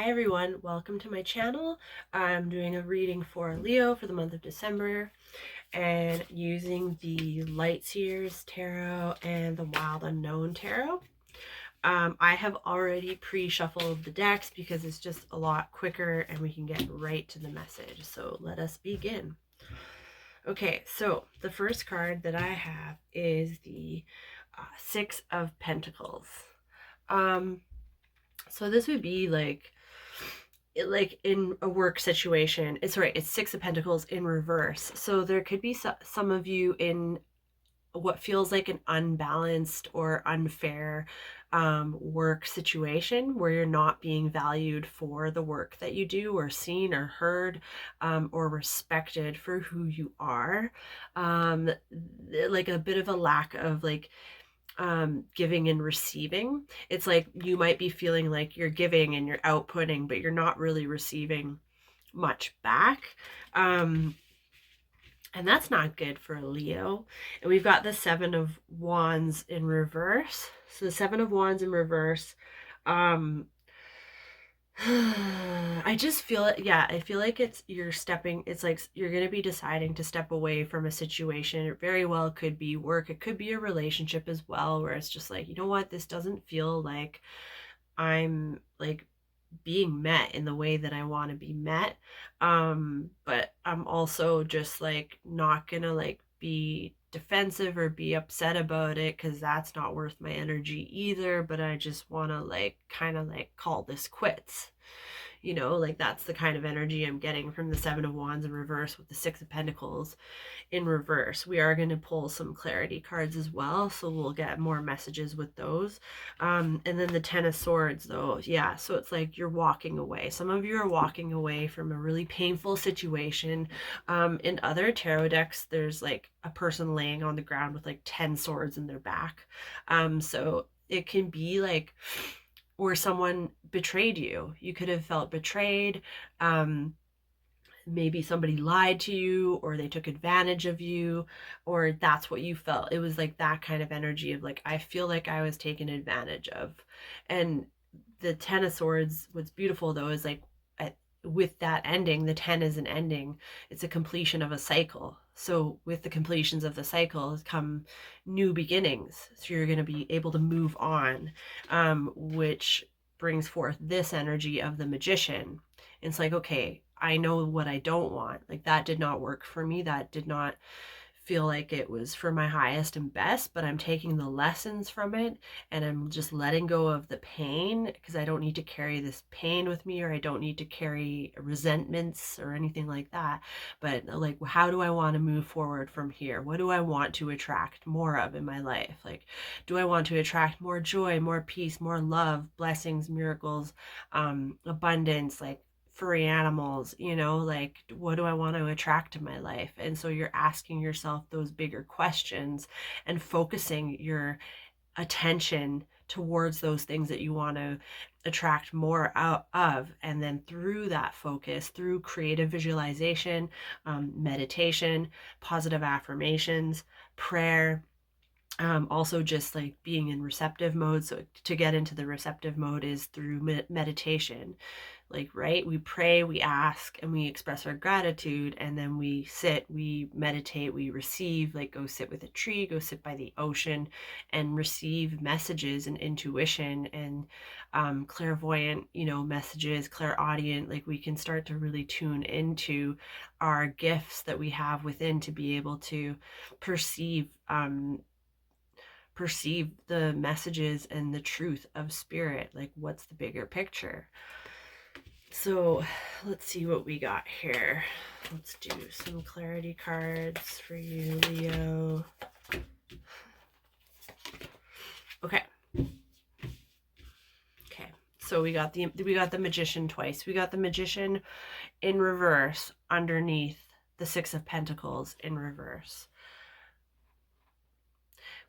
Hi everyone, welcome to my channel. I'm doing a reading for Leo for the month of December and using the Lightseers Tarot and the Wild Unknown Tarot. I have already pre-shuffled the decks because it's just a lot quicker and we can get right to the message. So let us begin. Okay, so the first card that I have is the Six of Pentacles. So this would be like in a work situation. It's Six of Pentacles in reverse, so there could be some of you in what feels like an unbalanced or unfair work situation where you're not being valued for the work that you do, or seen or heard, or respected for who you are. Like a bit of a lack of giving and receiving. It's like you might be feeling like you're giving and you're outputting, but you're not really receiving much back. And that's not good for a Leo. And we've got the Seven of Wands in reverse. So the Seven of Wands in reverse. I just feel it. Yeah, I feel like it's like you're going to be deciding to step away from a situation. It very well could be work. It could be a relationship as well, where it's just like, you know what, this doesn't feel like I'm like being met in the way that I want to be met. But I'm also just like not gonna like be defensive or be upset about it, because that's not worth my energy either. But I just want to like kind of like call this quits. Like that's the kind of energy I'm getting from the Seven of Wands in reverse with the Six of Pentacles in reverse. We are going to pull some clarity cards as well, so we'll get more messages with those. And then the Ten of Swords, though, yeah, so it's like you're walking away. Some of you are walking away from a really painful situation. In other tarot decks, there's like a person laying on the ground with like 10 swords in their back. So it can be like, or someone betrayed you. You could have felt betrayed. Maybe somebody lied to you, or they took advantage of you, or that's what you felt. It was like that kind of energy of like, I feel like I was taken advantage of. And the Ten of Swords, what's beautiful though is like, with that ending, the 10 is an ending. It's a completion of a cycle. So with the completions of the cycle come new beginnings. So you're going to be able to move on, which brings forth this energy of the Magician. It's like, okay, I know what I don't want. Like that did not work for me. That did not feel like it was for my highest and best, but I'm taking the lessons from it and I'm just letting go of the pain, because I don't need to carry this pain with me, or I don't need to carry resentments or anything like that. But like, how do I want to move forward from here? What do I want to attract more of in my life? Like, do I want to attract more joy, more peace, more love, blessings, miracles, abundance, like furry animals, like what do I want to attract in my life? And so you're asking yourself those bigger questions and focusing your attention towards those things that you want to attract more out of. And then through that focus, through creative visualization, meditation, positive affirmations, prayer, also just like being in receptive mode. So to get into the receptive mode is through meditation. Like, right, we pray, we ask, and we express our gratitude, and then we sit, we meditate, we receive. Like, go sit with a tree, go sit by the ocean and receive messages and intuition and clairvoyant, messages, clairaudient. Like, we can start to really tune into our gifts that we have within to be able to perceive the messages and the truth of spirit. Like, what's the bigger picture? So let's see what we got here. Let's do some clarity cards for you, Leo. Okay. So we got the Magician twice. We got the Magician in reverse underneath the Six of Pentacles in reverse.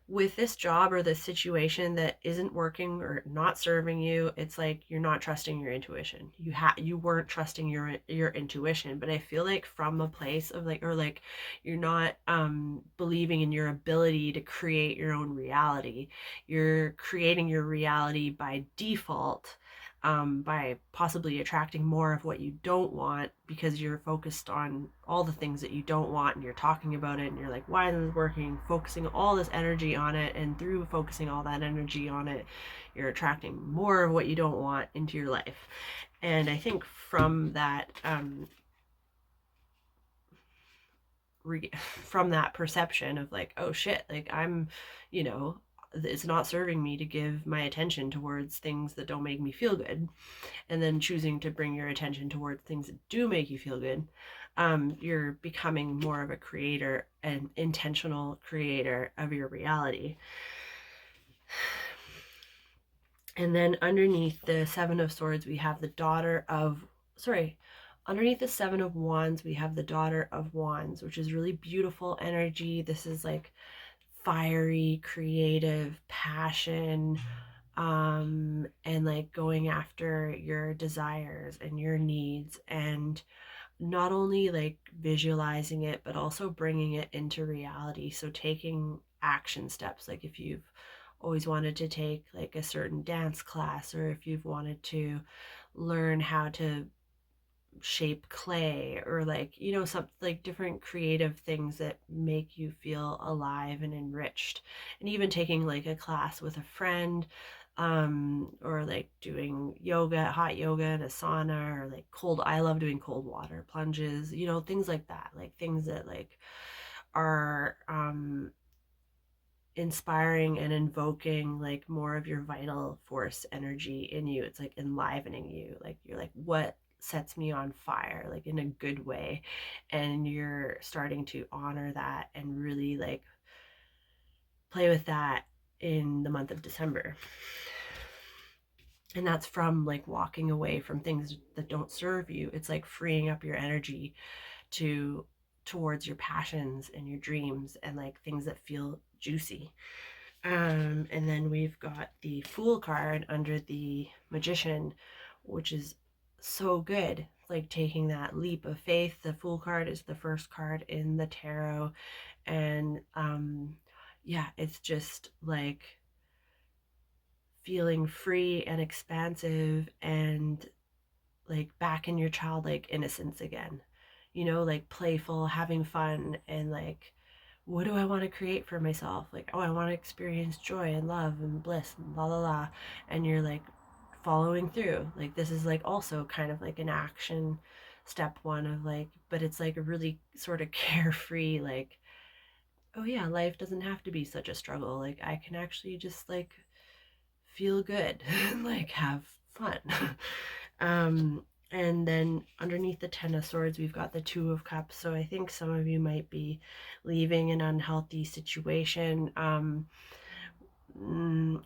With this job or this situation that isn't working or not serving you, it's like you're not trusting your intuition. You weren't trusting your intuition. But I feel like from a place of like, or like you're not believing in your ability to create your own reality. You're creating your reality by default, by possibly attracting more of what you don't want because you're focused on all the things that you don't want and you're talking about it and you're like, why isn't this working? Focusing all this energy on it, and through focusing all that energy on it, you're attracting more of what you don't want into your life. And I think from that, from that perception of like, oh shit, like I'm, you know, it's not serving me to give my attention towards things that don't make me feel good, and then choosing to bring your attention towards things that do make you feel good, you're becoming more of a creator, an intentional creator of your reality. And then underneath the Seven of Swords, we have the daughter of, sorry, underneath the Seven of Wands, we have the Daughter of Wands, which is really beautiful energy. This is like fiery, creative passion, and like going after your desires and your needs, and not only like visualizing it, but also bringing it into reality. So taking action steps, like if you've always wanted to take like a certain dance class, or if you've wanted to learn how to shape clay, or like, you know, some like different creative things that make you feel alive and enriched. And even taking like a class with a friend, or like doing yoga, hot yoga in a sauna, or like cold, I love doing cold water plunges, you know, things like that, like things that like are inspiring and invoking like more of your vital force energy in you. It's like enlivening you. Like you're like, what sets me on fire, like in a good way. And you're starting to honor that and really like play with that in the month of December. And that's from like walking away from things that don't serve you. It's like freeing up your energy to towards your passions and your dreams and like things that feel juicy. And then we've got the Fool card under the Magician, which is so good. Like taking that leap of faith. The Fool card is the first card in the tarot. And yeah, it's just like feeling free and expansive and like back in your childlike innocence again. You know, like playful, having fun, and like, what do I want to create for myself? Like, oh, I want to experience joy and love and bliss and la la la. And you're like following through. Like, this is like also kind of like an action step one of like, but it's like a really sort of carefree, like, oh yeah, life doesn't have to be such a struggle. Like, I can actually just like feel good and like have fun. um, and then underneath the Ten of Swords, we've got the Two of Cups. So I think some of you might be leaving an unhealthy situation.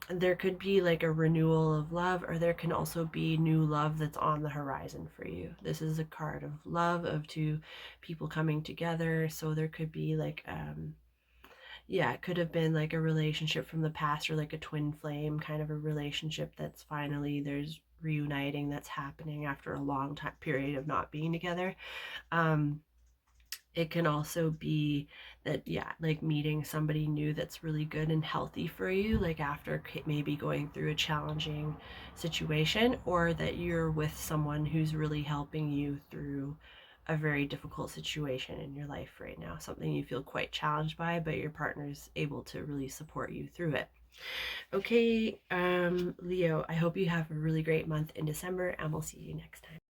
There could be like a renewal of love, or there can also be new love that's on the horizon for you. This is a card of love, of two people coming together. So there could be like, yeah, it could have been like a relationship from the past, or like a twin flame kind of a relationship that's finally there's reuniting that's happening after a long time period of not being together. Um, it can also be that, yeah, like meeting somebody new that's really good and healthy for you, like after maybe going through a challenging situation, or that you're with someone who's really helping you through a very difficult situation in your life right now, something you feel quite challenged by, but your partner's able to really support you through it. Okay, Leo, I hope you have a really great month in December, and we'll see you next time.